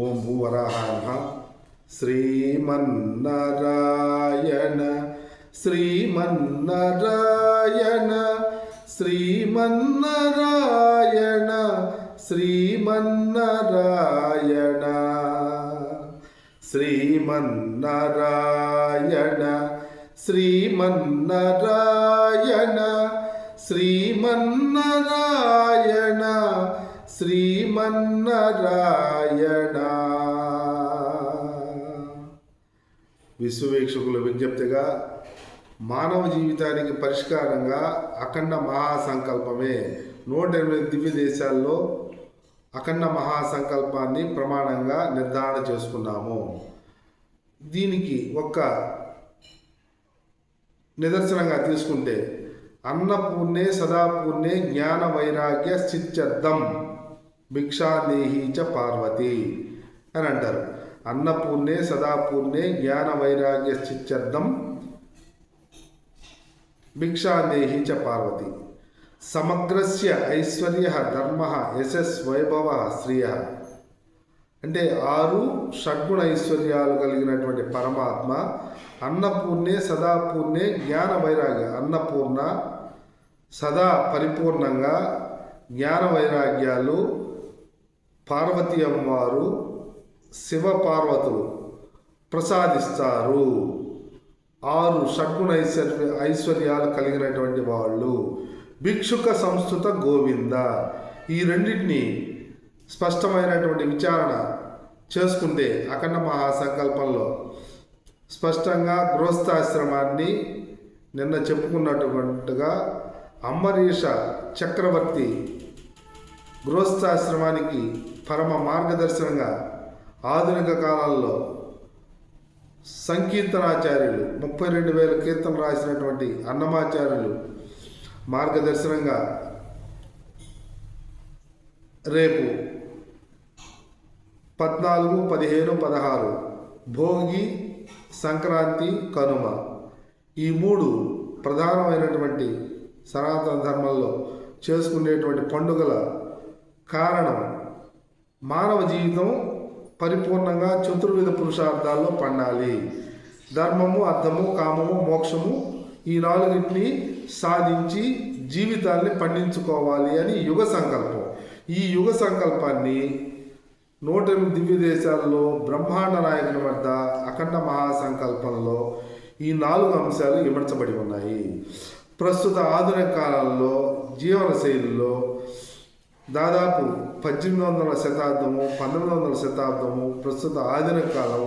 ఓం భూవరాహాయ నమః. శ్రీమన్నారాయణ శ్రీమన్నారాయణ శ్రీమన్నారాయణ శ్రీమన్నారాయణ శ్రీమన్నారాయణ శ్రీమన్నారాయణ శ్రీమన్నారాయణ శ్రీమన్నారాయణ. విశ్వవీక్షకుల విజ్ఞప్తిగా మానవ జీవితానికి పరిష్కారంగా అఖండ మహాసంకల్పమే 108 దివ్య దేశాల్లో అఖండ మహాసంకల్పాన్ని ప్రమాణంగా నిర్ధారణ చేసుకున్నాము. దీనికి ఒక్క నిదర్శనంగా తీసుకుంటే అన్నపూర్ణే సదాపూర్ణే జ్ఞాన వైరాగ్య స్థిత్యర్థం భిక్షాదేహి చ పార్వతి అని అంటారు. అన్నపూర్ణే సదాపూర్ణే జ్ఞాన వైరాగ్య స్థిత్యర్థం భిక్షాదేహి చ పార్వతి. సమగ్రస్య ఐశ్వర్య ధర్మ యశస్ వైభవ శ్రియ అంటే 6 షడ్గుణ ఐశ్వర్యాలు కలిగినటువంటి పరమాత్మ అన్నపూర్ణే సదాపూర్ణే జ్ఞాన వైరాగ్య. అన్నపూర్ణ సదా పరిపూర్ణంగా జ్ఞాన వైరాగ్యాలు పార్వతీ అమ్మవారు శివ పార్వతులు ప్రసాదిస్తారు. 6 షడ్గుణ ఐశ్వర్యాలు కలిగినటువంటి వాళ్ళు. భిక్షుక సంస్కృత గోవింద ఈ రెండింటినీ స్పష్టమైనటువంటి విచారణ చేసుకుంటే అఖండ మహాసంకల్పంలో స్పష్టంగా గృహస్థాశ్రమాన్ని నిన్న చెప్పుకున్నట్టుగా అంబరీష చక్రవర్తి గృహస్థాశ్రమానికి పరమ మార్గదర్శనంగా ఆధునిక కాలంలో సంకీర్తనాచార్యులు 32,000 కీర్తనలు రాసినటువంటి అన్నమాచార్యులు మార్గదర్శనంగా రేపు 14, 15, 16 భోగి, సంక్రాంతి, కనుమ ఈ 3 ప్రధానమైనటువంటి సనాతన ధర్మంలో చేసుకునేటువంటి పండుగల కారణం మానవ జీవితం పరిపూర్ణంగా చతుర్విధ పురుషార్థాల్లో పండాలి. ధర్మము, అర్థము, కామము, మోక్షము ఈ 4టిని సాధించి జీవితాన్ని పండించుకోవాలి అని యుగ సంకల్పం. ఈ యుగ సంకల్పాన్ని 108 దివ్య దేశాల్లో బ్రహ్మాండ నాయకుని వద్ద అఖండ మహాసంకల్పంలో ఈ 4 అంశాలు ఇమర్చబడి ఉన్నాయి. ప్రస్తుత ఆధునిక కాలంలో జీవన శైలిలో దాదాపు 1800వ శతాబ్దము, 1900వ శతాబ్దము, ప్రస్తుత ఆధునిక కాలం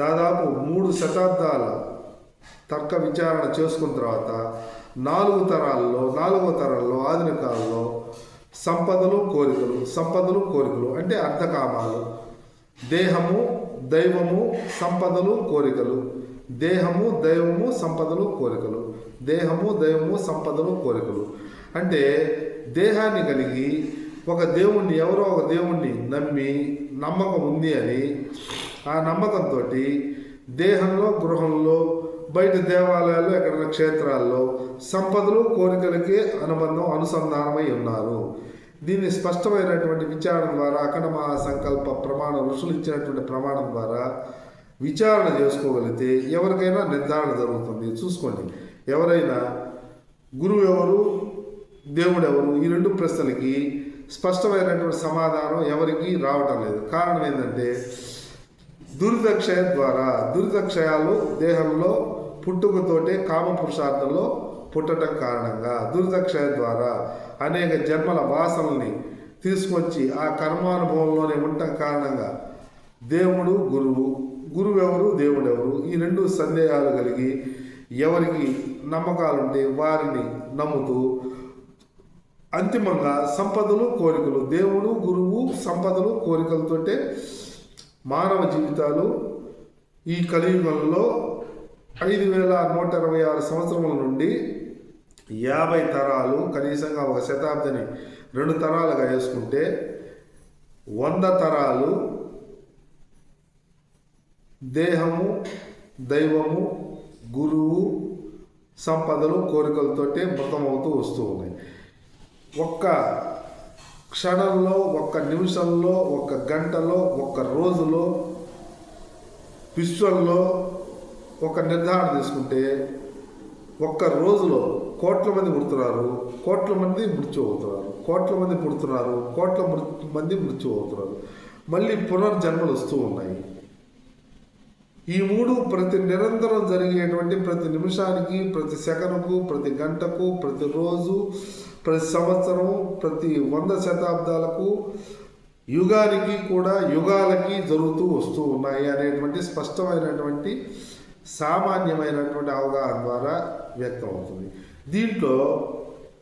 దాదాపు 3 శతాబ్దాల తర్క విచారణ చేసుకున్న తర్వాత 4వ తరాల్లో ఆధునిక కాలంలో సంపదలు కోరికలు అంటే అర్థకామాలు, దేహము దైవము సంపదలు కోరికలు, దేహము దైవము సంపదలు కోరికలు, దేహము దైవము సంపదలు కోరికలు అంటే దేహాన్ని కలిగి ఒక దేవుణ్ణి ఎవరో ఒక దేవుణ్ణి నమ్మి నమ్మకం ఉంది అని ఆ నమ్మకంతో దేహంలో, గృహంలో, బయట దేవాలయాల్లో, ఎక్కడైనా క్షేత్రాల్లో సంపదలు కోరికలకి అనుసంధానమై ఉన్నారు. దీన్ని స్పష్టమైనటువంటి విచారణ ద్వారా అఖండ మహాసంకల్ప ప్రమాణం ఋషులు ఇచ్చినటువంటి ప్రమాణం ద్వారా విచారణ చేసుకోగలిగితే ఎవరికైనా నిర్ధారణ జరుగుతుంది. చూసుకోండి, ఎవరైనా గురువు ఎవరు, దేవుడు ఎవరు ఈ 2 ప్రశ్నలకి స్పష్టమైనటువంటి సమాధానం ఎవరికి రావటం లేదు. కారణం ఏంటంటే దురితక్షయాలు దేహంలో పుట్టుకతోటే కామపురుషార్థంలో పుట్టడం కారణంగా దురితక్షయ ద్వారా అనేక జన్మల వాసనల్ని తీసుకొచ్చి ఆ కర్మానుభవంలోనే ఉండటం కారణంగా దేవుడు గురువు ఎవరు, దేవుడు ఎవరు ఈ 2 సందేహాలు కలిగి ఎవరికి నమ్మకాలుంటే వారిని నమ్ముతూ అంతిమంగా సంపదలు కోరికలు, దేవుడు గురువు సంపదలు కోరికలతోటే మానవ జీవితాలు ఈ కలియుగంలో 5,126 సంవత్సరముల నుండి 50 తరాలు, కనీసంగా ఒక శతాబ్దిని 2 తరాలుగా వేసుకుంటే 100 తరాలు దేహము దైవము గురువు సంపదలు కోరికలతోటే మృతమవుతూ వస్తూ ఉన్నాయి. ఒక్క క్షణంలో, ఒక్క నిమిషంలో, ఒక్క గంటలో, ఒక్క రోజులో విశ్వంలో ఒక నిర్ధారణ తీసుకుంటే ఒక్క రోజులో కోట్ల మంది పుడుతున్నారు, కోట్ల మంది మృత్యు అవుతున్నారు, కోట్ల మంది పుడుతున్నారు, కోట్ల మంది మృత్యు అవుతున్నారు. మళ్ళీ పునర్జన్మలు వస్తూ ఉన్నాయి. ఈ మూడు నిరంతరం జరిగేటువంటి ప్రతి నిమిషానికి, ప్రతి సెకనుకు, ప్రతి గంటకు, ప్రతిరోజు, ప్రతి సంవత్సరం, ప్రతి 100 శతాబ్దాలకు, యుగానికి కూడా యుగాలకి జరుగుతూ వస్తూ ఉన్నాయి అనేటువంటి స్పష్టమైనటువంటి సామాన్యమైనటువంటి అవగాహన ద్వారా వ్యక్తమవుతుంది. దీంట్లో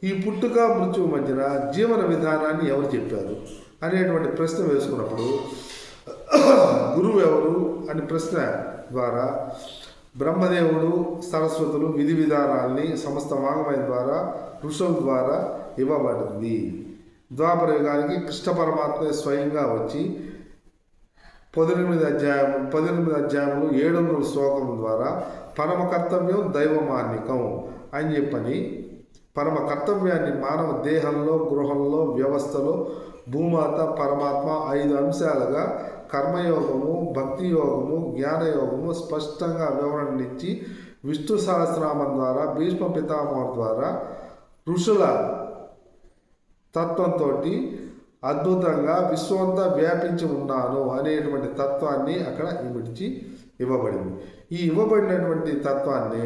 ఈ పుట్టుక మృత్యువు మధ్యన జీవన విధానాన్ని ఎవరు చెప్పారు అనేటువంటి ప్రశ్న వేసుకున్నప్పుడు గురువు ఎవరు అని ప్రశ్న ద్వారా బ్రహ్మదేవుడు, సరస్వతులు విధి విధానాల్ని సమస్త వాంగ్మయం ద్వారా ఋషుల ద్వారా ఇవ్వబడింది. ద్వాపర యుగానికి కృష్ణ పరమాత్మ స్వయంగా వచ్చి 18 అధ్యాయములు 700 శ్లోకం ద్వారా పరమ కర్తవ్యం దైవమాన్నికం అని చెప్పని పరమ కర్తవ్యాన్ని మానవ దేహంలో, గృహంలో, వ్యవస్థలో భూమాత పరమాత్మ 5 అంశాలుగా కర్మయోగము, భక్తి యోగము, జ్ఞానయోగము స్పష్టంగా వివరణించి విష్ణు సహస్రనామం ద్వారా, భీష్మ పితామహుల ద్వారా, ఋషుల తత్వంతో అద్భుతంగా విశ్వమంతా వ్యాపించి ఉన్నాను అనేటువంటి తత్వాన్ని అక్కడ ఇవ్వబడింది. ఈ ఇవ్వబడినటువంటి తత్వాన్ని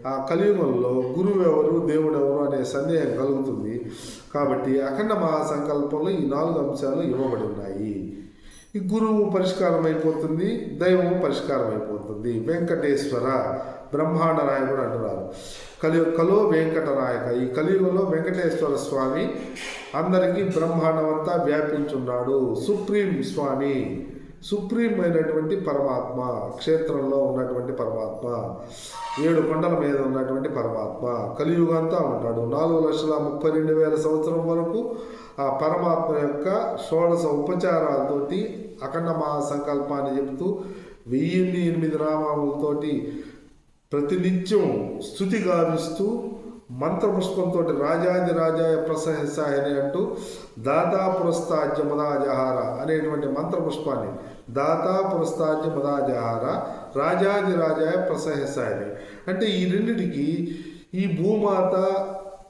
ఆ కలియుగంలో గురువు ఎవరు, దేవుడు ఎవరు అనే సందేహం కలుగుతుంది. కాబట్టి అఖండ మహాసంకల్పంలో ఈ 4 అంశాలు ఇవ్వబడి ఉన్నాయి. ఈ గురువు పరిష్కారం అయిపోతుంది, దైవము పరిష్కారం అయిపోతుంది. వెంకటేశ్వర బ్రహ్మాండ నాయకుడు అంటున్నారు. కలో వెంకటనాయక. ఈ కలియుగంలో వెంకటేశ్వర స్వామి అందరికీ బ్రహ్మాండమంతా వ్యాపించున్నాడు. సుప్రీం స్వామి, సుప్రీం అయినటువంటి పరమాత్మ, క్షేత్రంలో ఉన్నటువంటి పరమాత్మ, 7 కొండల మీద ఉన్నటువంటి పరమాత్మ కలియుగంతా ఉంటాడు. 4,32,000 సంవత్సరం వరకు ఆ పరమాత్మ యొక్క 16 ఉపచారాలతోటి అఖండ మహాసంకల్పాన్ని చెబుతూ 1008 నామాలతోటి ప్రతినిత్యం స్తుతి గావిస్తూ మంత్రపుష్పంతో రాజాది రాజాయ ప్రసహసాయని అంటూ దాతా పురస్తాజ్య మదాజహార అనేటువంటి మంత్రపుష్పాన్ని దాతా పురస్తాజ్య మదాజహార రాజాది రాజాయ ప్రసహసాయని అంటే ఈ రెండిటికి ఈ భూమాత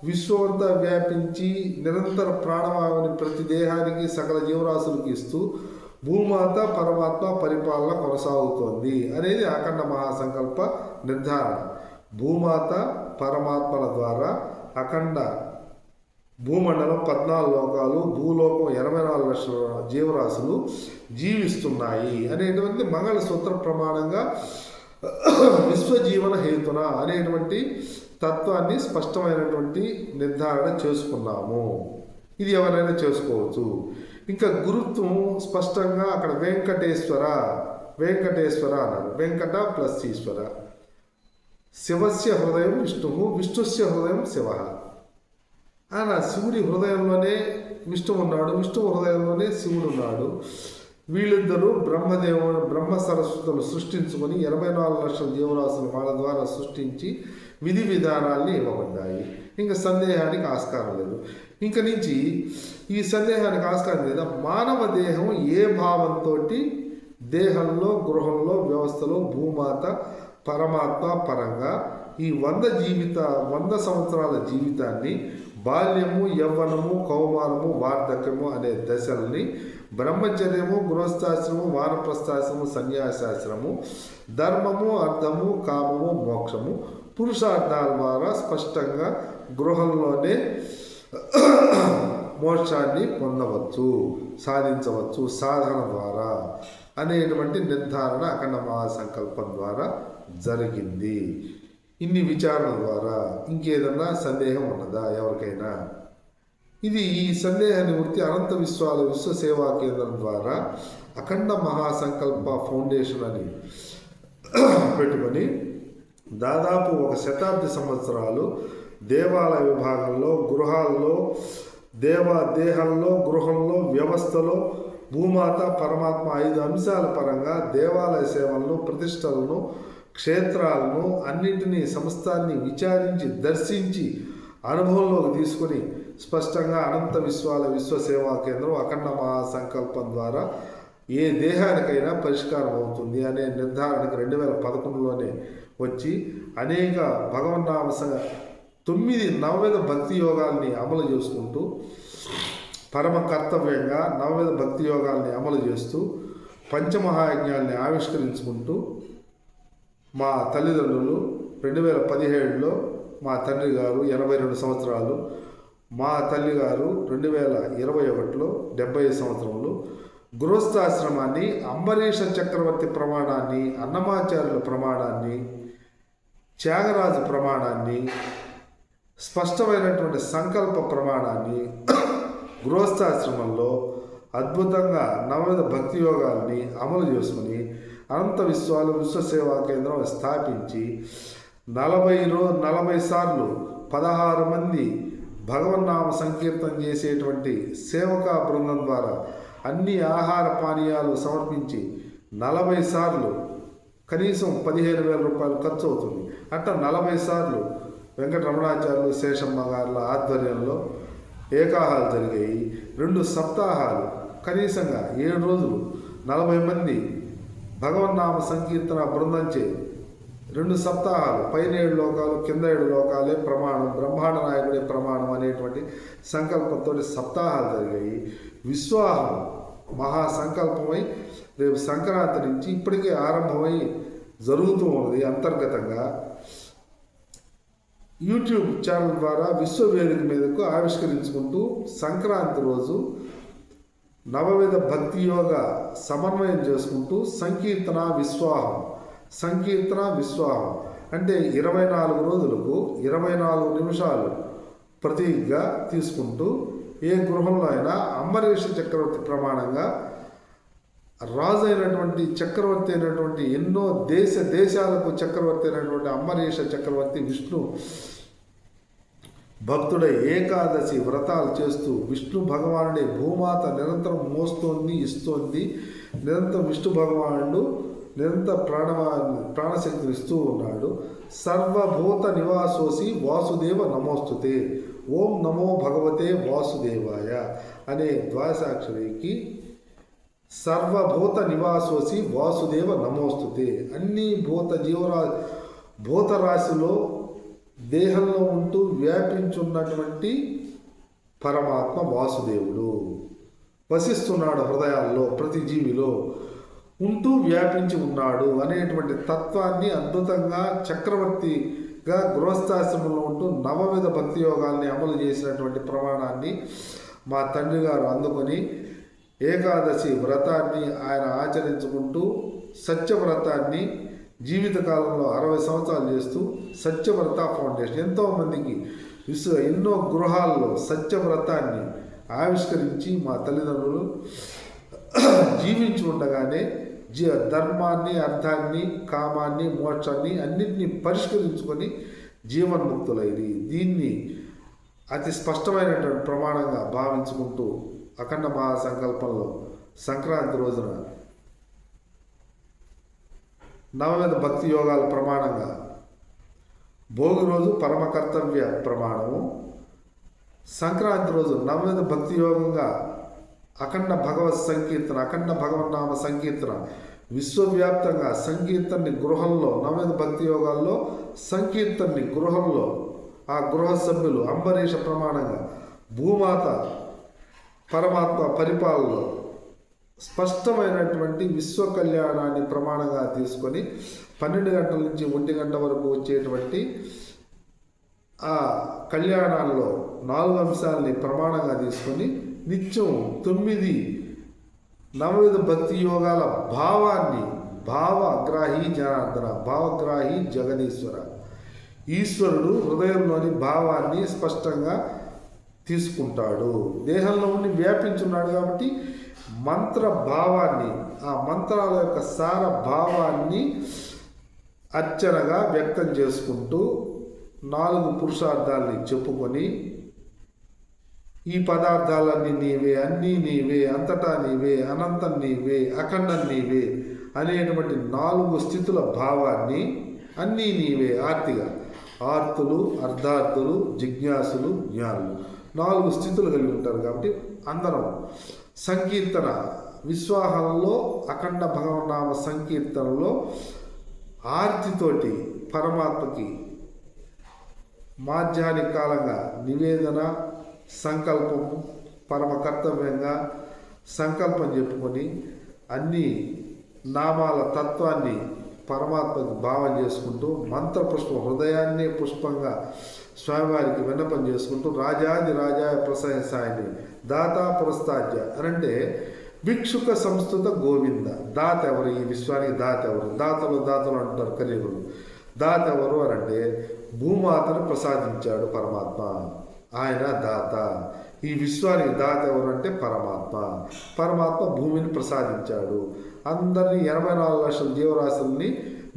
విశ్వమంతా వ్యాపించి నిరంతర ప్రాణవాయువుని ప్రతి దేహానికి సకల జీవరాశులకు ఇస్తూ భూమాత పరమాత్మ పరిపాలన కొనసాగుతోంది అనేది అఖండ మహాసంకల్ప నిర్ధారణ. భూమాత పరమాత్మల ద్వారా అఖండ భూమండలం 14 లోకాలు, భూలోకం 84 లక్షల జీవరాశులు జీవిస్తున్నాయి అనేటువంటి మంగళసూత్ర ప్రమాణంగా విశ్వజీవన హేతున అనేటువంటి తత్వాన్ని స్పష్టమైనటువంటి నిర్ధారణ చేసుకున్నాము. ఇది ఎవరైనా చేసుకోవచ్చు. ఇంకా గురుత్వం స్పష్టంగా అక్కడ వెంకటేశ్వర అన్నారు. వెంకట ప్లస్ ఈశ్వర. శివస్య హృదయం విష్ణువు, విష్ణుస్య హృదయం శివ. ఆయన శివుడి హృదయంలోనే విష్ణువు ఉన్నాడు, విష్ణువు హృదయంలోనే శివుడు ఉన్నాడు. వీళ్ళిద్దరూ బ్రహ్మ సరస్వతులు సృష్టించుకొని 84 లక్షల జీవరాశులు వాళ్ళ ద్వారా సృష్టించి విధి విధానాల్ని ఇవ్వబడ్డాయి. ఇంకా సందేహానికి ఆస్కారం లేదు. ఇంక నుంచి ఈ సందేహానికి ఆస్కారం లేదా మానవ దేహం ఏ భావంతో దేహంలో, గృహంలో, వ్యవస్థలో భూమాత పరమాత్మ పరంగా ఈ 100 సంవత్సరాల జీవితాన్ని బాల్యము, యవ్వనము, కౌమారము, వార్ధక్యము అనే దశల్ని బ్రహ్మచర్యము, గృహస్థాశ్రము, వానప్రస్థాశ్రము, సన్యాసాశ్రము, ధర్మము, అర్థము, కామము, మోక్షము పురుషార్థాల ద్వారా స్పష్టంగా గృహంలోనే మోక్షాన్ని పొందవచ్చు, సాధించవచ్చు సాధన ద్వారా అనేటువంటి నిర్ధారణ అఖండ మహాసంకల్పం ద్వారా జరిగింది. ఇన్ని విచారణ ద్వారా ఇంకేదన్నా సందేహం ఉన్నదా ఎవరికైనా? ఇది ఈ సందేహ నివృత్తి అనంత విశ్వ సేవా కేంద్రం ద్వారా అఖండ మహాసంకల్ప ఫౌండేషన్ అని పెట్టుకొని దాదాపు 1 శతాబ్ది సంవత్సరాలు దేవాలయ విభాగంలో, గృహాల్లో, దేహంలో, గృహంలో, వ్యవస్థలో భూమాత పరమాత్మ 5 అంశాల పరంగా దేవాలయ సేవలను, ప్రతిష్టలను, క్షేత్రాలను అన్నింటినీ సమస్తాన్ని విచారించి, దర్శించి, అనుభవంలోకి తీసుకొని స్పష్టంగా అనంత విశ్వాల విశ్వ సేవా కేంద్రం అఖండ మహాసంకల్పం ద్వారా ఏ దేహానికైనా పరిష్కారం అవుతుంది అనే నిర్ధారణకు 2011లోనే వచ్చి అనేక భగవన్నామ 9 నవవిధ భక్తి యోగాల్ని అమలు చేసుకుంటూ పరమ కర్తవ్యంగా నవవిధ భక్తి యోగాల్ని అమలు చేస్తూ పంచమహాయజ్ఞాల్ని ఆవిష్కరించుకుంటూ మా తల్లిదండ్రులు 2017లో మా తండ్రి గారు 82 సంవత్సరాలు, మా తల్లి గారు 2021లో 70 సంవత్సరములు గృహస్థాశ్రమాన్ని, అంబరీష చక్రవర్తి ప్రమాణాన్ని, అన్నమాచార్యుల ప్రమాణాన్ని, త్యాగరాజు ప్రమాణాన్ని, స్పష్టమైనటువంటి సంకల్ప ప్రమాణాన్ని గృహస్థాశ్రమంలో అద్భుతంగా నవవిధ భక్తి యోగాల్ని అమలు చేసుకుని అనంత విశ్వాలు విశ్వసేవా కేంద్రం స్థాపించి 40 సార్లు 16 మంది భగవన్నామ సంకీర్తన చేసేటువంటి సేవకా బృందం ద్వారా అన్ని ఆహార పానీయాలు సమర్పించి 40 సార్లు కనీసం 15,000 రూపాయలు ఖర్చు అవుతుంది. అట్లా 40 సార్లు వెంకటరమణాచార్యులు శేషమ్మ గారుల ఆధ్వర్యంలో ఏకాహాలు జరిగాయి. 2 సప్తాహాలు కనీసంగా 7 రోజులు 40 మంది భగవన్నామ సంకీర్తన బృందంచే 2 సప్తాహాలు పైన 7 లోకాలు కింద 7 లోకాలే ప్రమాణం, బ్రహ్మాండ నాయకుడే ప్రమాణం అనేటువంటి సంకల్పంతో సప్తాహాలు జరిగాయి. విశ్వాహం మహాసంకల్పమై రేపు సంక్రాంతి నుంచి ఇప్పటికే ఆరంభమై జరుగుతూ ఉన్నది. అంతర్గతంగా యూట్యూబ్ ఛానల్ ద్వారా విశ్వవేదిక మీదకు ఆవిష్కరించుకుంటూ సంక్రాంతి రోజు నవవిధ భక్తి యోగ సమన్వయం చేసుకుంటూ సంకీర్తన విశ్వాహం అంటే 24 రోజులకు 24 నిమిషాలు ప్రతీకగా తీసుకుంటూ ఏ గృహంలో అయినా అంబరీష చక్రవర్తి ప్రమాణంగా రాజు అయినటువంటి చక్రవర్తి అయినటువంటి ఎన్నో దేశాలకు చక్రవర్తి అయినటువంటి అంబరీష చక్రవర్తి విష్ణు భక్తుడై ఏకాదశి వ్రతాలు చేస్తూ విష్ణు భగవానుడే భూమాత నిరంతరం మోస్తోంది, ఇస్తోంది. నిరంతరం విష్ణు భగవానుడు నిరంతర ప్రాణశక్తిని ఇస్తూ ఉన్నాడు. సర్వభూత నివాసోసి వాసుదేవ నమోస్తుతే, ఓం నమో భగవతే వాసుదేవాయ అనే ద్వాదశాక్షరికి సర్వభూత నివాసోసి వాసుదేవ నమోస్తుతే, అన్ని భూతరాశిలో దేహంలో ఉంటూ వ్యాపించున్నటువంటి పరమాత్మ వాసుదేవుడు వసిస్తున్నాడు. హృదయాల్లో ప్రతి జీవిలో ఉంటూ వ్యాపించి ఉన్నాడు అనేటువంటి తత్వాన్ని అద్భుతంగా చక్రవర్తిగా గృహస్థాశ్రమంలో ఉంటూ నవవిధ భక్తి యోగాల్ని అమలు చేసినటువంటి ప్రమాణాన్ని మా తండ్రి గారు అందుకొని ఏకాదశి వ్రతాన్ని ఆయన ఆచరించుకుంటూ సత్యవ్రతాన్ని జీవితకాలంలో 60 సంవత్సరాలు చేస్తూ సత్యవ్రత ఫౌండేషన్ ఎంతోమందికి ఎన్నో గృహాల్లో సత్యవ్రతాన్ని ఆవిష్కరించి మా తల్లిదండ్రులు జీవించి ఉండగానే ధర్మాన్ని, అర్థాన్ని, కామాన్ని, మోక్షాన్ని అన్నింటినీ పరిష్కరించుకొని జీవన్ముక్తులైంది. దీన్ని అతి స్పష్టమైనటువంటి ప్రమాణంగా భావించుకుంటూ అఖండ మహాసంకల్పంలో సంక్రాంతి రోజున నవవిధ భక్తి యోగాల ప్రమాణంగా భోగి రోజు పరమ కర్తవ్య ప్రమాణము, సంక్రాంతి రోజు నవవిధ భక్తి యోగంగా అఖండ భగవత్ సంకీర్తన, అఖండ భగవన్నామ సంకీర్తన విశ్వవ్యాప్తంగా సంకీర్తనని గృహంలో నవవిధ భక్తి యోగాల్లో సంకీర్తనని గృహంలో ఆ గృహ సభ్యులు అంబరీష ప్రమాణంగా భూమాత పరమాత్మ పరిపాలనలో స్పష్టమైనటువంటి విశ్వ కళ్యాణాన్ని ప్రమాణంగా తీసుకొని 12 గంటల నుంచి 1 గంట వరకు వచ్చేటువంటి ఆ కళ్యాణాల్లో 4 అంశాలని ప్రమాణంగా తీసుకొని నిత్యం 9 నవవిధ భక్తి యోగాల భావాన్ని భావగ్రాహి జనార్దన, భావగ్రాహి జగదీశ్వర, ఈశ్వరుడు హృదయంలోని భావాన్ని స్పష్టంగా తీసుకుంటాడు. దేహంలో ఉండి వ్యాపించున్నాడు కాబట్టి మంత్ర భావాన్ని, ఆ మంత్రాల యొక్క సార భావాన్ని అర్చనగా వ్యక్తం చేసుకుంటూ 4 పురుషార్థాలని చెప్పుకొని ఈ పదార్థాలన్నీ నీవే, అన్నీ నీవే, అంతటా నీవే, అనంతం నీవే, అఖండం నీవే అనేటువంటి 4 స్థితుల భావాన్ని అన్నీ నీవే ఆర్తిగా, ఆర్తులు, అర్ధార్థులు, జిజ్ఞాసులు, జ్ఞానులు 4 స్థితులు కలిగి ఉంటారు. కాబట్టి అందరం సంకీర్తన విశ్వాహంలో అఖండ భగవన్నామ సంకీర్తనలో ఆర్తితోటి పరమాత్మకి మాధ్యాహ్నిక కాలంగా నివేదన సంకల్పం పరమ కర్తవ్యంగా సంకల్పం చెప్పుకొని అన్ని నామాల తత్వాన్ని పరమాత్మకు భావం చేసుకుంటూ మంత్రపుష్పం హృదయాన్నే పుష్పంగా స్వామివారికి విన్నపం చేసుకుంటూ రాజాది రాజాయ ప్రశంసాయని దాతా పురస్తాజ్య అనంటే భిక్షుక సంస్థుత గోవింద. దాత ఎవరు? ఈ విశ్వానికి దాత ఎవరు? దాతలు అంటారు కలియుగులు. దాత ఎవరు అనంటే భూమాతను ప్రసాదించాడు పరమాత్మ, ఆయన దాత. ఈ విశ్వానికి దాత ఎవరు అంటే పరమాత్మ భూమిని ప్రసాదించాడు. అందరినీ 84 లక్షల జీవరాశుల్ని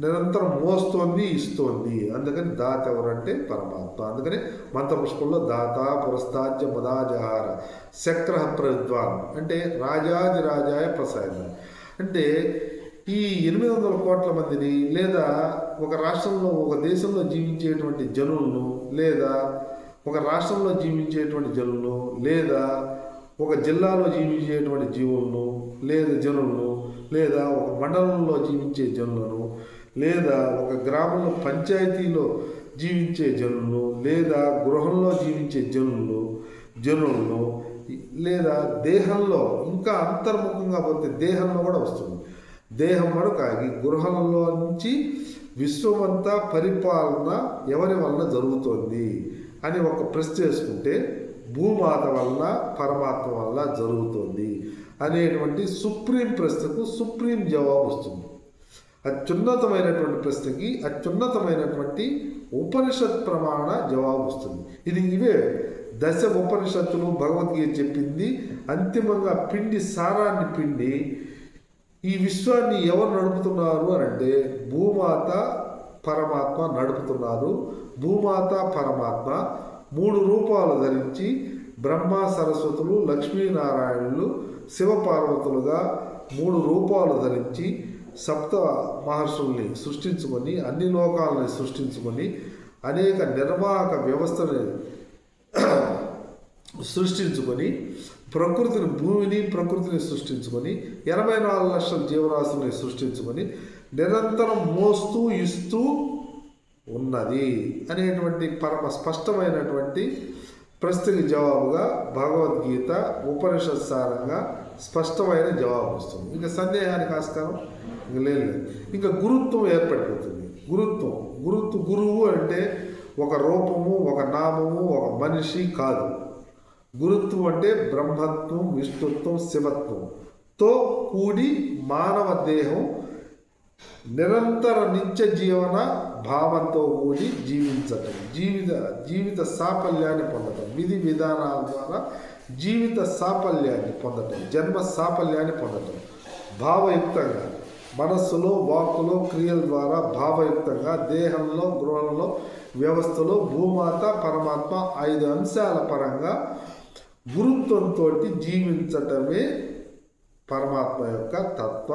నిరంతరం మోస్తోంది, ఇస్తోంది. అందుకని దాత ఎవరంటే పరమాత్మ. అందుకని మంత్రపుష్పంలో దాత పురస్తాజ్య మదాజహార శక్ర ప్రవిద్వాన్ అంటే రాజాది రాజాయ ప్రసాద. అంటే ఈ 800 కోట్ల మందిని లేదా ఒక రాష్ట్రంలో ఒక దేశంలో జీవించేటువంటి జనులను లేదా ఒక రాష్ట్రంలో జీవించేటువంటి జనులను లేదా ఒక జిల్లాలో జీవించేటువంటి జీవులను లేదా జనులను లేదా ఒక మండలంలో జీవించే జనులను లేదా ఒక గ్రామంలో పంచాయతీలో జీవించే జనులను లేదా గృహంలో జీవించే జనులను లేదా దేహంలో ఇంకా అంతర్ముఖంగా పోతే దేహంలో కూడా వస్తుంది. దేహం వరకాగి గృహంలో నుంచి విశ్వమంతా పరిపాలన ఎవరి వలన జరుగుతోంది అని ఒక ప్రశ్న చేసుకుంటే భూమాత వలన పరమాత్మ వలన జరుగుతోంది అనేటువంటి సుప్రీం ప్రశ్నకు సుప్రీం జవాబు వస్తుంది. అత్యున్నతమైనటువంటి ప్రశ్నకి అత్యున్నతమైనటువంటి ఉపనిషత్ ప్రమాణ జవాబు వస్తుంది. ఇవే దశ ఉపనిషత్తులు భగవద్గీత చెప్పింది. అంతిమంగా సారాన్ని పిండి ఈ విశ్వాన్ని ఎవరు నడుపుతున్నారు అని అంటే భూమాత పరమాత్మ నడుపుతున్నారు. భూమాత పరమాత్మ 3 రూపాలు ధరించి బ్రహ్మ సరస్వతులు లక్ష్మీనారాయణులు శివపార్వతులుగా 3 రూపాలు ధరించి సప్త మహర్షుల్ని సృష్టించుకొని అన్ని లోకాలని సృష్టించుకొని అనేక నిర్వాహక వ్యవస్థని సృష్టించుకొని ప్రకృతిని సృష్టించుకొని 84 లక్షల జీవరాశుల్ని సృష్టించుకొని నిరంతరం మోస్తూ ఇస్తూ ఉన్నది అనేటువంటి పరమ స్పష్టమైనటువంటి ప్రశ్నకి జవాబుగా భగవద్గీత ఉపనిషత్ సారంగా స్పష్టమైన జవాబు వస్తుంది. ఇంకా సందేహానికి ఆస్కారం ఇంకా లేదు. ఇంకా గురుత్వం ఏర్పడిపోతుంది. గురువు అంటే ఒక రూపము ఒక నామము ఒక మనిషి కాదు. గురుత్వం అంటే బ్రహ్మత్వం విష్ణుత్వం శివత్వంతో కూడి మానవ దేహం నిరంతర నిత్య జీవన భావంతో కూడి జీవించటం, జీవిత సాఫల్యాన్ని పొందటం, విధి విధానాల ద్వారా జీవిత సాఫల్యాన్ని పొందటం, జన్మ సాఫల్యాన్ని పొందటం, భావయుక్తంగా మనస్సులో వాక్కులో క్రియల ద్వారా భావయుక్తంగా దేహంలో గృహంలో వ్యవస్థలో భూమాత పరమాత్మ 5 అంశాల పరంగా గురుత్వంతో జీవించటమే పరమాత్మ యొక్క తత్వ.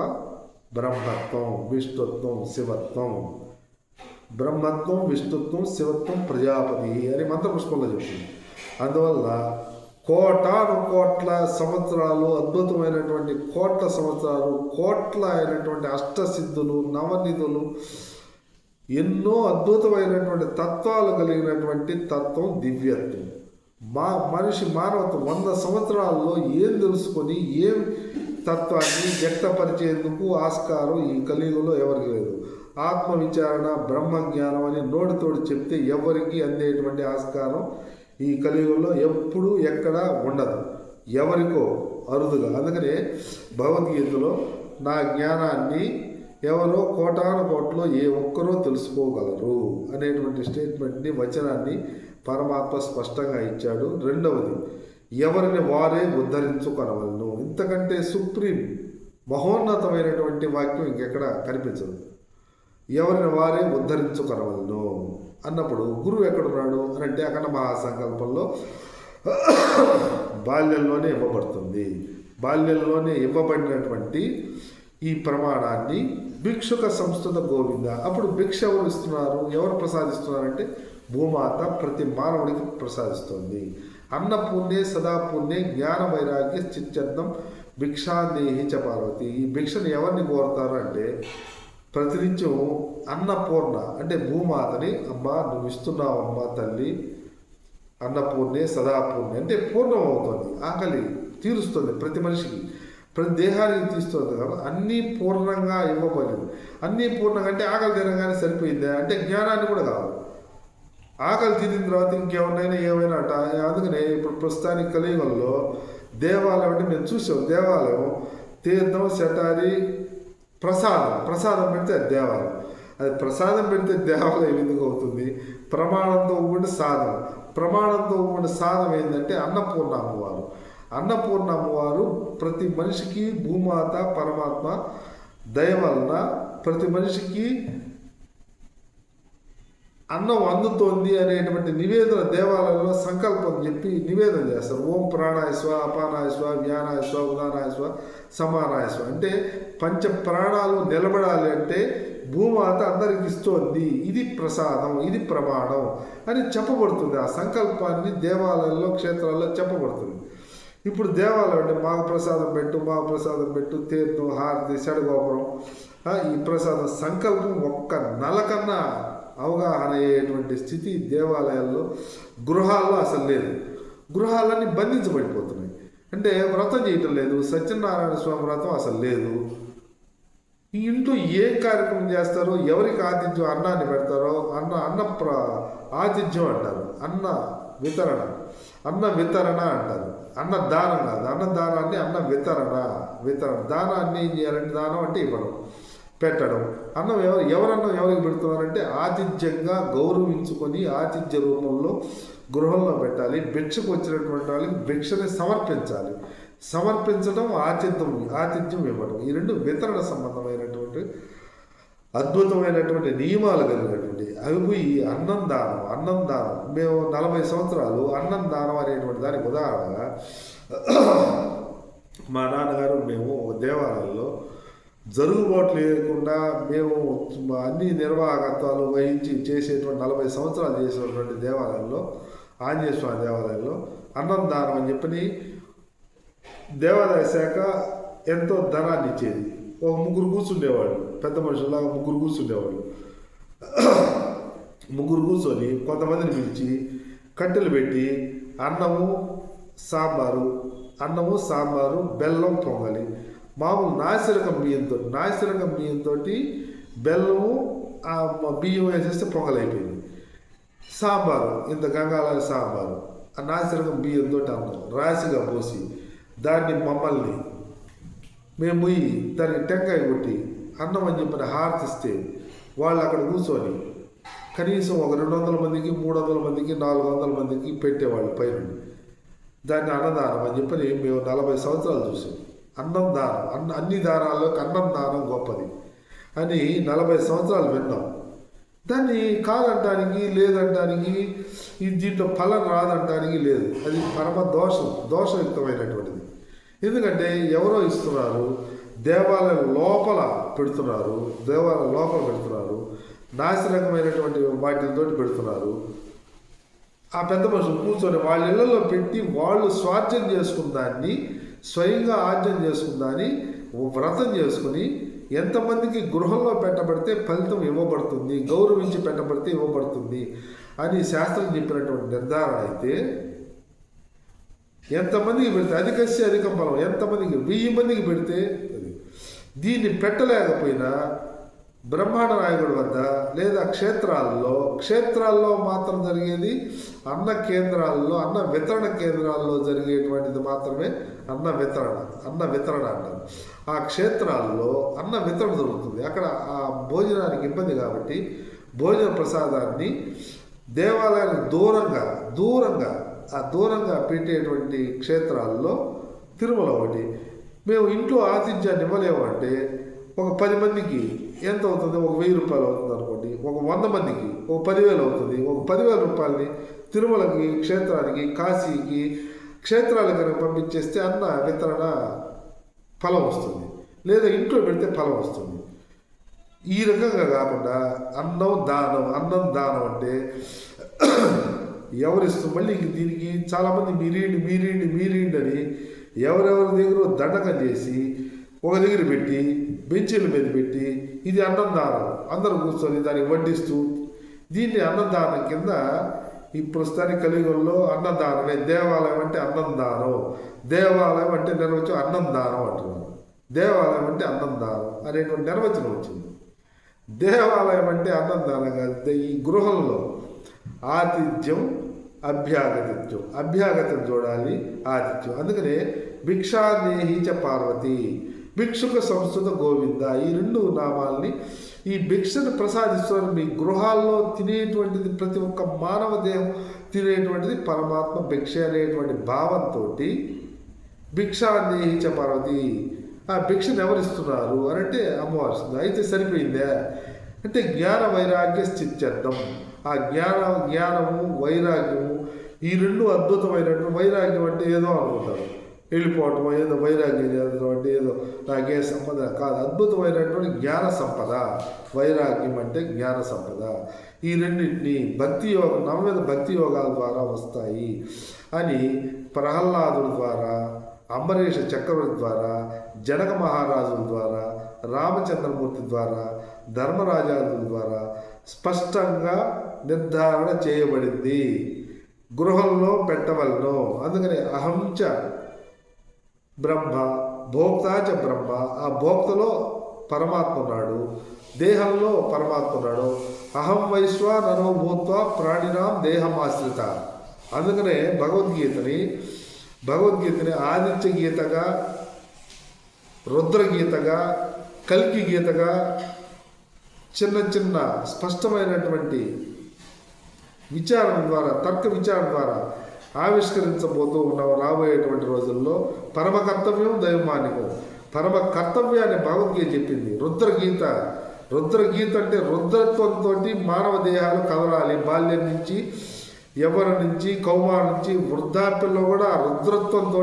బ్రహ్మత్వం విష్ణుత్వం శివత్వం, బ్రహ్మత్వం విష్ణుత్వం శివత్వం ప్రజాపతి అని మంత్రపుష్పంలో చెప్తుంది. అందువల్ల కోటాను కోట్ల సంవత్సరాలు అద్భుతమైనటువంటి కోట్ల సంవత్సరాలు కోట్ల అయినటువంటి అష్టసిద్ధులు నవనిధులు ఎన్నో అద్భుతమైనటువంటి తత్వాలు కలిగినటువంటి తత్వం దివ్యత్వం. మానవత్వం 100 సంవత్సరాల్లో ఏం తెలుసుకొని ఏం తత్వాన్ని వ్యక్తపరిచేందుకు ఆస్కారం ఈ కలియుగంలో ఎవరికి లేదు. ఆత్మవిచారణ బ్రహ్మజ్ఞానం అని నోటితోటి చెప్తే ఎవరికి అందేటువంటి ఆస్కారం ఈ కలియుగంలో ఎప్పుడు ఎక్కడ ఉండదు, ఎవరికో అరుదుగా. అందుకనే భగవద్గీతలో నా జ్ఞానాన్ని ఎవరో కోటాను కోట్లో ఏ ఒక్కరో తెలుసుకోగలరు అనేటువంటి స్టేట్మెంట్ని వచనాన్ని పరమాత్మ స్పష్టంగా ఇచ్చాడు. రెండవది ఎవరిని వారే ఉద్ధరించుకొనవలను. ఇంతకంటే సుప్రీం మహోన్నతమైనటువంటి వాక్యం ఇంకెక్కడ కనిపించదు. ఎవరిని వారే ఉద్ధరించుకొనవలను అన్నప్పుడు గురువు ఎక్కడున్నాడు అని అంటే అఖండ మహాసంకల్పంలో బాల్యంలోనే ఇవ్వబడుతుంది. బాల్యంలోనే ఇవ్వబడినటువంటి ఈ ప్రమాణాన్ని భిక్షుక సంస్థత గోవింద. అప్పుడు భిక్ష ఎవరు ఇస్తున్నారు, ఎవరు ప్రసాదిస్తున్నారంటే భూమాత ప్రతి మానవుడికి ప్రసాదిస్తుంది. అన్నపూర్ణే సదాపూర్ణే జ్ఞాన వైరాగ్య చిచ్చర్థం భిక్షాందేహి చ పార్వతి. ఈ భిక్షను ఎవరిని కోరుతారు అంటే ప్రతినిత్యం అన్నపూర్ణ అంటే భూమాతని, అమ్మ నువ్వు ఇస్తున్నావు అమ్మ తల్లి, అన్నపూర్ణే సదాపూర్ణే అంటే పూర్ణం అవుతుంది, ఆకలి తీరుస్తుంది, ప్రతి మనిషికి ప్రతి దేహానికి తీస్తుంది కదా. అన్నీ పూర్ణంగా ఇవ్వబడింది. అన్నీ పూర్ణంగా అంటే ఆకలి తినగానే సరిపోయిందా అంటే జ్ఞానాన్ని కూడా కావాలి. ఆకలి తీరిన తర్వాత ఇంకేమైనా ఏమైనా అంట. అందుకనే ఇప్పుడు ప్రస్తుతానికి కలియుగంలో దేవాలయం అంటే మేము చూసాం, దేవాలయం తీర్థం శటారి ప్రసాదం పెడితే అది దేవాలయం. అది ప్రసాదం పెడితే దేవాలయం ఎందుకు అవుతుంది? ప్రమాణంతో ఉండి సాధన, ప్రమాణంతో ఉండి సాధన ఏంటంటే అన్నపూర్ణ అమ్మవారు. అన్నపూర్ణ అమ్మవారు ప్రతి మనిషికి భూమాత పరమాత్మ దయ వలన ప్రతి మనిషికి అన్నం అందుతోంది అనేటువంటి నివేదన దేవాలయంలో సంకల్పం చెప్పి నివేదన చేస్తారు. ఓం ప్రాణాయస్వ అపానాయస్వ వ్యానాయస్వ ఉదానాయస్వ సమానాయస్వ అంటే పంచ ప్రాణాలు నిలబడాలి అంటే భూమాత అందరికి ఇస్తోంది, ఇది ప్రసాదం, ఇది ప్రమాణం అని చెప్పబడుతుంది. ఆ సంకల్పాన్ని దేవాలయంలో క్షేత్రాల్లో చెప్పబడుతుంది. ఇప్పుడు దేవాలయం అంటే మాకు ప్రసాదం పెట్టు తీర్థం హారతి షడగోపురం, ఈ ప్రసాదం సంకల్పం ఒక్క నలకన్నా అవగాహన అయ్యేటువంటి స్థితి దేవాలయాల్లో గృహాల్లో అసలు లేదు. గృహాలన్నీ బంధించబడిపోతున్నాయి. అంటే వ్రతం చేయటం లేదు, సత్యనారాయణ స్వామి వ్రతం అసలు లేదు. ఈ ఇంట్లో ఏం కార్యక్రమం చేస్తారో, ఎవరికి ఆతిథ్యం అన్నాన్ని పెడతారో ఆతిథ్యం అంటారు, అన్న వితరణ అంటారు. అన్నదానం కాదు, అన్నదానాన్ని వితరణ. దానాన్ని ఏం చేయాలంటే దానం అంటే ఇవ్వడం, పెట్టడం. అన్నం ఎవరన్నం ఎవరికి పెడుతున్నారంటే ఆతిథ్యంగా గౌరవించుకొని ఆతిథ్య రూపంలో గృహంలో పెట్టాలి. భిక్షకు వచ్చినటువంటి వాళ్ళకి భిక్షని సమర్పించాలి. సమర్పించడం ఆతిథ్యం ఇవ్వడం, ఈ రెండు వితరణ సంబంధమైనటువంటి అద్భుతమైనటువంటి నియమాలు కలిగినటువంటి అవి పోయి అన్నం దానం. మేము 40 సంవత్సరాలు అన్నం దానం అనేటువంటి దానికి ఉదాహరణగా మా నాన్నగారు మేము దేవాలయంలో జరుగుబాటు లేకుండా మేము అన్ని నిర్వాహకత్వాలు వహించి చేసేటువంటి 40 సంవత్సరాలు చేసేటువంటి దేవాలయంలో, ఆంజనేయ స్వామి దేవాలయంలో అన్నం దానం అని చెప్పని దేవాదాయ శాఖ ఎంతో ధనాన్ని ఇచ్చేది. ఒక 3 కూర్చుండేవాళ్ళు, పెద్ద మనుషుల్లాగా 3 కూర్చుండేవాళ్ళు. 3 కూర్చొని కొంతమందిని పిలిచి కట్టెలు పెట్టి అన్నము సాంబారు బెల్లం పొంగలి, మామూలు నాసిరకం బియ్యంతో బెల్లము బియ్యం వేసేస్తే పొంగలైపోయింది. సాంబారు ఇంత గంగాళాల సాంబారు, ఆ నాసిరకం బియ్యంతో అన్నం రాశిగా పోసి దాన్ని మమ్మల్ని మేము పోయి దానికి టెంకాయ కొట్టి అన్నం అని చెప్పిన హారతిస్తే వాళ్ళు అక్కడ కూర్చొని కనీసం ఒక 200 మందికి 300 మందికి 400 మందికి పెట్టేవాళ్ళు పైన. దాన్ని అన్నదానం అని చెప్పని మేము 40 సంవత్సరాలు చూసాం. అన్నం దానం, అన్ని దానాల్లోకి అన్నం దానం గొప్పది అని 40 సంవత్సరాలు విన్నాం. దాన్ని కాదంటానికి లేదంటానికి, దీంట్లో ఫలం రాదంటానికి లేదు. అది పరమ దోషయుక్తమైనటువంటిది. ఎందుకంటే ఎవరో ఇస్తున్నారు, దేవాలయం లోపల పెడుతున్నారు, నాసిరకమైనటువంటి వాటితో పెడుతున్నారు. ఆ పెద్ద మనుషులు కూర్చొని వాళ్ళ ఇళ్లలో పెట్టి వాళ్ళు స్వార్థం చేసుకున్న దాన్ని, స్వయంగా ఆర్జన చేసుకున్న దాన్ని వ్రతం చేసుకుని ఎంతమందికి గృహంలో పెట్టబడితే ఫలితం ఇవ్వబడుతుంది, గౌరవించి పెట్టబడితే ఇవ్వబడుతుంది అని శాస్త్రం చెప్పినటువంటి నిర్ధారణ అయితే ఎంతమందికి పెడితే అధికం ఫలం, ఎంతమందికి 1000 మందికి పెడితే దీన్ని పెట్టలేకపోయినా బ్రహ్మాండ నాయకుడి వద్ద లేదా క్షేత్రాల్లో మాత్రం జరిగేది అన్న వితరణ కేంద్రాల్లో జరిగేటువంటిది మాత్రమే అన్న వితరణ అంటారు. ఆ క్షేత్రాల్లో అన్న వితరణ జరుగుతుంది. అక్కడ ఆ భోజనానికి ఇబ్బంది కాబట్టి భోజన ప్రసాదాన్ని దేవాలయానికి దూరంగా పెట్టేటువంటి క్షేత్రాల్లో తిరుమల ఒకటి. మేము ఇంట్లో ఆతిథ్యాన్ని ఇవ్వలేము అంటే ఒక 10 మందికి ఎంత అవుతుంది? ఒక 1000 రూపాయలు అవుతుంది అనుకోండి. ఒక 100 మందికి ఒక 10,000 అవుతుంది. ఒక 10,000 రూపాయలని తిరుమలకి, క్షేత్రానికి, కాశీకి, క్షేత్రాలకు కనుక పంపించేస్తే అన్న వితరణ ఫలం వస్తుంది, లేదా ఇంట్లో పెడితే ఫలం వస్తుంది. ఈ రకంగా కాకుండా అన్నం దానం అంటే ఎవరిస్తూ మళ్ళీ దీనికి చాలామంది మీరేంటి అని ఎవరెవరి దగ్గర దండకం చేసి ఒక దగ్గర పెట్టి బెంచీల మీద పెట్టి ఇది అన్నందానం అందరూ కూర్చొని దాన్ని వడ్డిస్తూ దీన్ని అన్నదానం కింద ఈ ప్రస్తుతానికి కలియుగంలో అన్నదానమే. దేవాలయం అంటే అన్నందానం, దేవాలయం అంటే నిర్వచనం అన్నందానం అంటున్నారు. దేవాలయం అంటే అన్నందానం అనేటువంటి నిర్వచనం వచ్చింది. దేవాలయం అంటే అన్నందానం కాదు, ఈ గృహంలో ఆతిథ్యం అభ్యాగతిత్యం, అభ్యాగతం చూడాలి, ఆతిథ్యం. అందుకనే భిక్షాదేహీచ పార్వతి, భిక్షుక సంస్కృత గోవింద, ఈ రెండు నామాల్ని ఈ భిక్షను ప్రసాదిస్తున్న మీ గృహాల్లో తినేటువంటిది ప్రతి ఒక్క మానవ దేహం తినేటువంటిది పరమాత్మ భిక్ష అనేటువంటి భావంతో భిక్షాదేహీచ పార్వతి. ఆ భిక్షను ఎవరిస్తున్నారు అని అంటే అమ్మవారు ఇస్తుంది. అయితే సరిపోయిందే అంటే జ్ఞాన వైరాగ్య స్థిత్యర్థం. ఆ జ్ఞానము వైరాగ్యము ఈ రెండు అద్భుతమైనటువంటి, వైరాగ్యం అంటే ఏదో అనుకుంటారు, వెళ్ళిపోవటం, ఏదో వైరాగ్యం చేయడం అంటే ఏదో నాకే సంపద కాదు, అద్భుతమైనటువంటి జ్ఞాన సంపద. వైరాగ్యం అంటే జ్ఞాన సంపద. ఈ రెండింటిని భక్తి యోగం, నవవిధ భక్తి యోగాల ద్వారా వస్తాయి అని ప్రహ్లాదుల ద్వారా, అంబరీష చక్రవర్తి ద్వారా, జనక మహారాజుల ద్వారా, రామచంద్రమూర్తి ద్వారా, ధర్మరాజాదుల ద్వారా స్పష్టంగా నిర్ధారణ చేయబడింది. గృహంలో పెట్టవలను. అందుకని అహంచ బ్రహ్మ భోక్తాచ బ్రహ్మ, ఆ భోక్తలో పరమాత్మ ఉన్నాడు, దేహంలో పరమాత్మ ఉన్నాడు. అహం వైశ్వానరో భూత్వ ప్రాణినాం దేహమాశ్రిత. అందుకనే భగవద్గీతని ఆదిత్య గీతగా, రుద్రగీతగా, కల్కి గీతగా చిన్న స్పష్టమైనటువంటి విచారణ ద్వారా, తర్క విచారణ ద్వారా ఆవిష్కరించబోతూ ఉన్నాం. రాబోయేటువంటి రోజుల్లో పరమ కర్తవ్యం దైవమానికం, పరమ కర్తవ్యాన్ని భగవద్గీత చెప్పింది. రుద్రగీత అంటే రుద్రత్వంతో మానవ దేహాలు కదలాలి. బాల్యం నుంచి, యవ్వనం నుంచి, కౌమారం నుంచి వృద్ధాప్యంలో కూడా రుద్రత్వంతో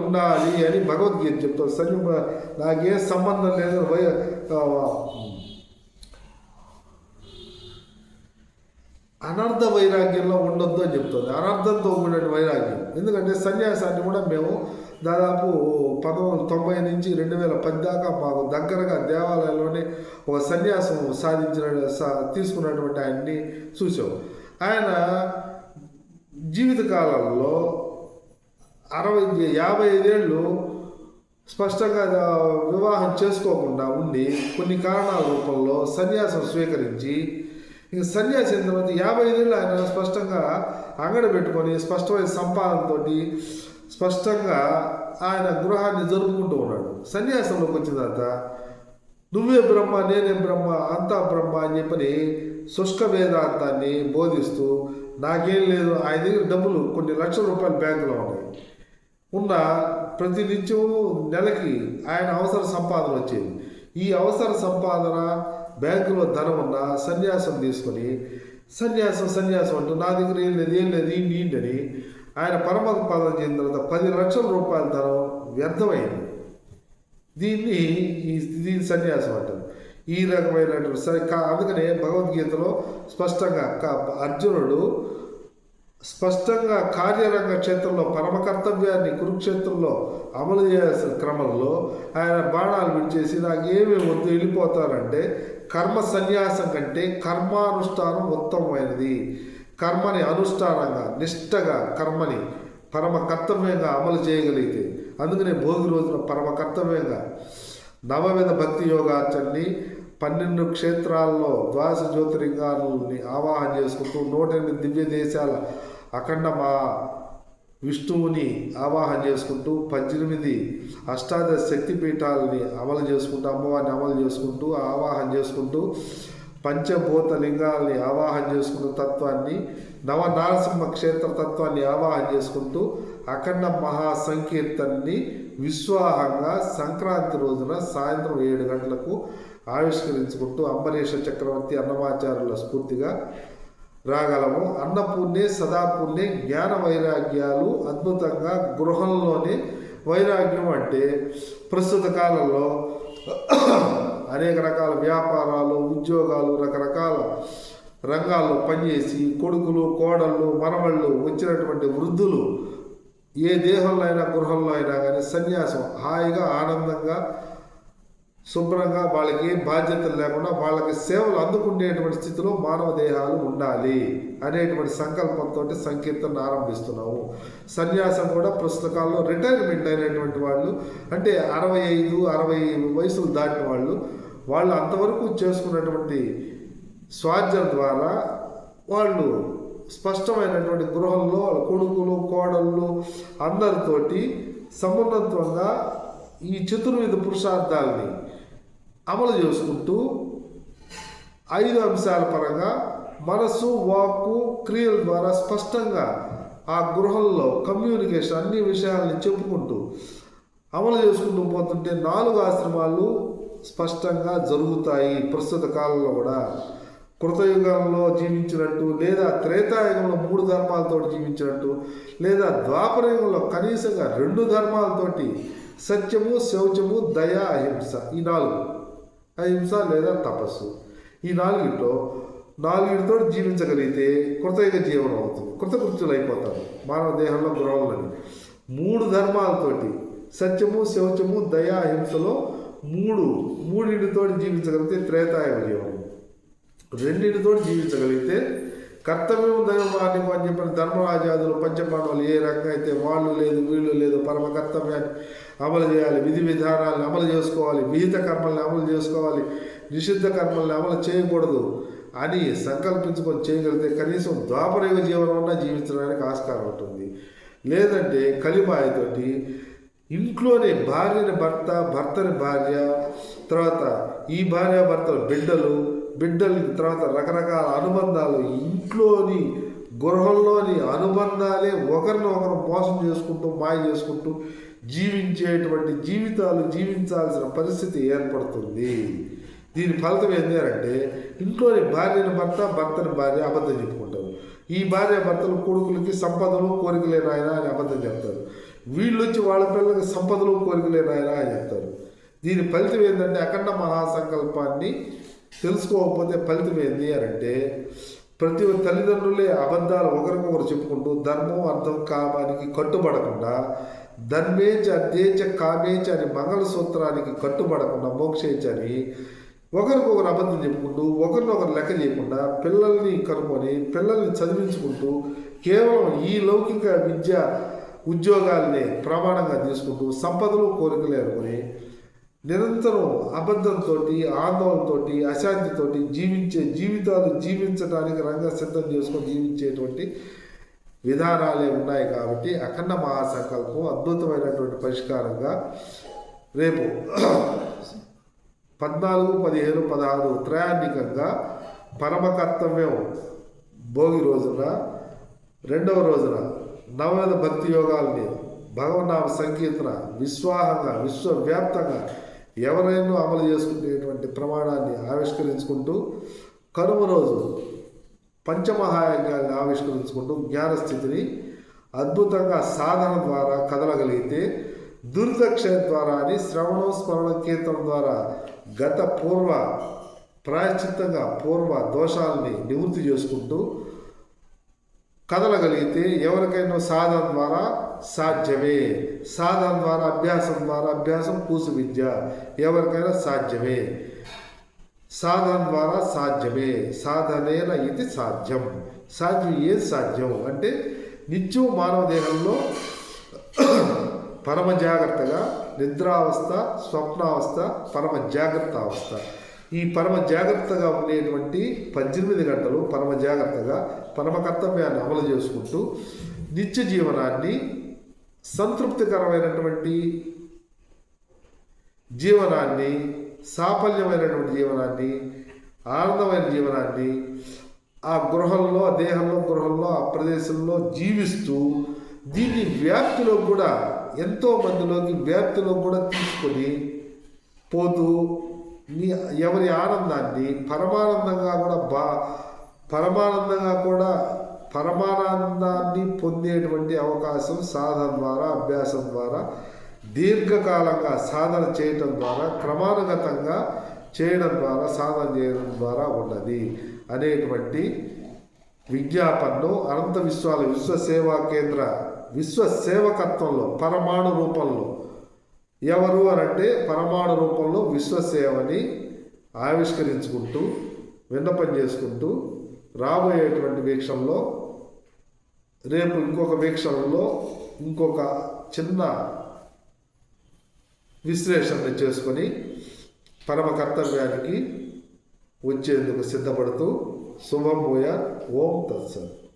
ఉండాలి అని భగవద్గీత చెప్తారు. నాకే సంబంధం లేదు, అనర్థ వైరాగ్యంలో ఉండొద్దు అని చెప్తుంది. అనర్థంతో కూడిన వైరాగ్యం. ఎందుకంటే సన్యాసాన్ని కూడా మేము దాదాపు 1990 నుంచి 2010 దాకా మాకు దగ్గరగా దేవాలయంలోనే ఒక సన్యాసం తీసుకున్నటువంటి ఆయన్ని చూసాం. ఆయన జీవితకాలంలో 55 ఏళ్ళు స్పష్టంగా వివాహం చేసుకోకుండా ఉండి కొన్ని కారణాల రూపంలో సన్యాసం స్వీకరించి, ఇంక సన్యాసి అయిన తర్వాత 55 ఏళ్ళు ఆయన స్పష్టంగా అంగడి పెట్టుకొని స్పష్టమైన సంపాదనతో స్పష్టంగా ఆయన గృహాన్ని జరుపుకుంటూ ఉన్నాడు. సన్యాసంలోకి వచ్చిన తర్వాత నువ్వే బ్రహ్మ, నేనే బ్రహ్మ, అంతా బ్రహ్మ అని చెప్పని శుష్క వేదాంతాన్ని బోధిస్తూ, నాకేం లేదు, ఆయన దగ్గర డబ్బులు కొన్ని లక్షల రూపాయలు బ్యాంకులో ఉన్నాయి, ఉన్న ప్రతి నిత్యం నెలకి ఆయన అవసర సంపాదన వచ్చేది. ఈ అవసర సంపాదన బ్యాంకులో ధనం ఉన్న సన్యాసం తీసుకొని సన్యాసం అంటూ నా దగ్గర ఏం లేదు ఏంటని ఆయన పరమపదం చెందిన తర్వాత 10 లక్షల రూపాయల ధనం వ్యర్థమైంది. దీన్ని సన్యాసం అంటారు. ఈ రకమైనటువంటి అందుకనే భగవద్గీతలో స్పష్టంగా అర్జునుడు స్పష్టంగా కార్యరంగ క్షేత్రంలో పరమ కర్తవ్యాన్ని కురుక్షేత్రంలో అమలు చేయాల్సిన క్రమంలో ఆయన బాణాలు విడిచేసి నాకేమీ వద్దు వెళ్ళిపోతానంటే, కర్మ సన్యాసం కంటే కర్మానుష్ఠానం ఉత్తమమైనది. కర్మని అనుష్ఠానంగా, నిష్టగా కర్మని పరమ కర్తవ్యంగా అమలు చేయగలిగితే, అందుకనే భోగి రోజున పరమ కర్తవ్యంగా నవవిధ భక్తి యోగార్చనని 12 క్షేత్రాల్లో ద్వాదశ జ్యోతిర్లింగాలని ఆవాహన చేసుకుంటూ 108 దివ్య దేశాల అఖండ మా విష్ణువుని ఆవాహన చేసుకుంటూ 18 అష్టాదశ శక్తిపీఠాలని అమలు చేసుకుంటూ, అమ్మవారిని అమలు చేసుకుంటూ ఆవాహన చేసుకుంటూ, పంచభూత లింగాలని ఆవాహన చేసుకుంటూ తత్వాన్ని, నవనారసింహ క్షేత్ర తత్వాన్ని ఆవాహన చేసుకుంటూ అఖండ మహాసంకీర్తనని విశ్వాహంగా సంక్రాంతి రోజున సాయంత్రం 7 గంటలకు ఆవిష్కరించుకుంటూ అంబరీష చక్రవర్తి అన్నమాచార్యుల స్ఫూర్తిగా రాగలము. అన్నపూర్ణే సదాపూర్ణే జ్ఞాన వైరాగ్యాలు అద్భుతంగా గృహంలోనే వైరాగ్యం అంటే ప్రస్తుత కాలంలో అనేక రకాల వ్యాపారాలు, ఉద్యోగాలు, రకరకాల రంగాల్లో పనిచేసి కొడుకులు కోడళ్ళు మనవళ్ళు వచ్చినటువంటి వృద్ధులు ఏ దేహంలో అయినా గృహంలో అయినా కానీ సన్యాసం హాయిగా ఆనందంగా శుభ్రంగా వాళ్ళకి ఏ బాధ్యతలు లేకుండా వాళ్ళకి సేవలు అందుకునేటువంటి స్థితిలో మానవ దేహాలు ఉండాలి అనేటువంటి సంకల్పంతో సంకీర్తన ఆరంభిస్తున్నాము. సన్యాసం కూడా ప్రస్తుత కాలంలో రిటైర్మెంట్ అయినటువంటి వాళ్ళు, అంటే 65-60 వయసులు దాటిన వాళ్ళు అంతవరకు చేసుకున్నటువంటి స్వార్జన ద్వారా వాళ్ళు స్పష్టమైనటువంటి గృహంలో కొడుకులు కోడళ్ళు అందరితోటి సమున్నతంగా ఈ చతుర్విధ పురుషార్థాలని అమలు చేసుకుంటూ 5 అంశాల పరంగా మనస్సు వాక్కు క్రియల ద్వారా స్పష్టంగా ఆ గృహంలో కమ్యూనికేషన్ అన్ని విషయాలని చెప్పుకుంటూ అమలు చేసుకుంటూ పోతుంటే 4 ఆశ్రమాలు స్పష్టంగా జరుగుతాయి. ప్రస్తుత కాలంలో కూడా కృతయుగంలో జీవించినట్టు, లేదా త్రేతాయుగంలో 3 ధర్మాలతో జీవించినట్టు, లేదా ద్వాపరయుగంలో కనీసంగా 2 ధర్మాలతోటి సత్యము శౌచము దయ అహింస, ఈ 4 అహింస లేదా తపస్సు, ఈ 4 జీవించగలిగితే కృతయుగ జీవనం అవుతుంది. కృతకృత్యులు అయిపోతారు మానవ దేహంలో గృహంలోని 3 ధర్మాలతోటి సత్యము శౌచము దయ అహింసలో మూడింటితో జీవించగలిగితే త్రేతాయుగ జీవనం, 2 జీవించగలిగితే కర్తవ్యం దైవమాన్యం అని చెప్పిన ధర్మరాజాదులు పంచపాండవులు ఏ రకంగా అయితే వాళ్ళు లేదు వీళ్ళు లేదు పరమ కర్తవ్యాన్ని అమలు చేయాలి, విధి విధానాలను అమలు చేసుకోవాలి, విహిత కర్మల్ని అమలు చేసుకోవాలి, నిషిద్ధ కర్మల్ని అమలు చేయకూడదు అని సంకల్పించుకొని చేయగలిగితే కనీసం ద్వాపరయుగ జీవనం జీవించడానికి ఆస్కారం ఉంటుంది. లేదంటే కలిమాయతోటి ఇంట్లోనే భార్యని భర్త, భర్తని భార్య, తర్వాత ఈ భార్యాభర్తలు బిడ్డల తర్వాత రకరకాల అనుబంధాలు, ఇంట్లోని గృహంలోని అనుబంధాలే ఒకరినొకరు మోసం చేసుకుంటూ మాయ చేసుకుంటూ జీవించేటువంటి జీవితాలు జీవించాల్సిన పరిస్థితి ఏర్పడుతుంది. దీని ఫలితం ఏంటంటే ఇంట్లోని భార్యని భర్త, భర్తని భార్య అబద్ధం చెప్పుకుంటారు. ఈ భార్యాభర్తలు కొడుకులకి సంపదలు కోరికలే నాయన అని అబద్ధం చెప్తారు. వీళ్ళు వచ్చి వాళ్ళ పిల్లలకి సంపదలు కోరికలే నాయన అని చెప్తారు. దీని ఫలితం ఏంటంటే అఖండ మహాసంకల్పాన్ని తెలుసుకోకపోతే ఫలితం ఏంది అని అంటే ప్రతి తల్లిదండ్రులే అబద్ధాలు ఒకరికొకరు చెప్పుకుంటూ ధర్మం అర్థం కామానికి కట్టుబడకుండా, ధర్మేచ అర్థేచ కామేచ అని మంగళసూత్రానికి కట్టుబడకుండా మోక్షేచని ఒకరికొకరు అబద్ధం చెప్పుకుంటూ ఒకరినొకరు లెక్క చేయకుండా పిల్లల్ని కనుక్కొని పిల్లల్ని చదివించుకుంటూ కేవలం ఈ లౌకిక విద్య ఉద్యోగాల్ని ప్రమాణంగా తీసుకుంటూ సంపదలు కోరికలు అనుకుని నిరంతరం అబద్ధంతో ఆందోళనతో అశాంతితోటి జీవించే జీవితాలు జీవించడానికి రంగ సిద్ధం చేసుకొని జీవించేటువంటి విధానాలే ఉన్నాయి. కాబట్టి అఖండ మహాసంకల్పం అద్భుతమైనటువంటి పరిష్కారంగా రేపు 14, 15, 16 త్రయాణికంగా పరమ కర్తవ్యం భోగి రోజున 2వ రోజున నవవిధ భక్తి యోగాల్ని భగవన్నామ సంకీర్తన విశ్వాహంగా విశ్వవ్యాప్తంగా ఎవరైనా అమలు చేసుకునేటువంటి ప్రమాణాన్ని ఆవిష్కరించుకుంటూ కనుమ రోజు పంచమహాయజ్ఞాన్ని ఆవిష్కరించుకుంటూ జ్ఞానస్థితిని అద్భుతంగా సాధన ద్వారా కదలగలిగితే దుర్దక్షయ ద్వారా అని శ్రవణం స్మరణ కీర్తనం ద్వారా గత పూర్వ ప్రాయశ్చిత్తంగా పూర్వ దోషాలని నివృత్తి చేసుకుంటూ కదలగలిగితే ఎవరికైనా సాధన ద్వారా సాధ్యమే. సాధన ద్వారా అభ్యాసం కూసు విద్య ఎవరికైనా సాధ్యమే. సాధన ద్వారా సాధ్యమే. సాధనేన ఇది సాధ్యం. ఏది సాధ్యం అంటే నిత్యం మానవ దేహంలో పరమ జాగ్రత్తగా నిద్రావస్థ, స్వప్నావస్థ, పరమ జాగ్రత్త అవస్థ, ఈ పరమ జాగ్రత్తగా ఉండేటువంటి 18 గంటలు పరమ జాగ్రత్తగా పరమ కర్తవ్యాన్ని అమలు చేసుకుంటూ నిత్య జీవనాన్ని సంతృప్తికరమైనటువంటి జీవనాన్ని, సాఫల్యమైనటువంటి జీవనాన్ని, ఆనందమైన జీవనాన్ని ఆ గృహంలో, ఆ దేహంలో, గృహంలో, ఆ ప్రదేశంలో జీవిస్తూ దీన్ని వ్యాప్తిలో కూడా ఎంతో మందిలోకి వ్యాప్తిలో కూడా తీసుకొని పోతూ ఎవరి ఆనందాన్ని పరమానందాన్ని పొందేటువంటి అవకాశం సాధన ద్వారా అభ్యాసం ద్వారా దీర్ఘకాలంగా సాధన చేయటం ద్వారా క్రమానుగతంగా చేయడం ద్వారా సాధన చేయడం ద్వారా ఉన్నది అనేటువంటి విజ్ఞాపనను అనంత విశ్వాల విశ్వ సేవా కేంద్ర విశ్వ సేవకత్వంలో పరమాణు రూపంలో ఎవరు అనంటే పరమాణు రూపంలో విశ్వసేవని ఆవిష్కరించుకుంటూ విన్నపం చేసుకుంటూ రాబోయేటువంటి వీక్షణలో రేపు ఇంకొక వీక్షణలో ఇంకొక చిన్న విశ్లేషణ చేసుకొని పరమ కర్తవ్యానికి వచ్చేందుకు సిద్ధపడుతూ శుభం భూయాత్. ఓం తత్సత్.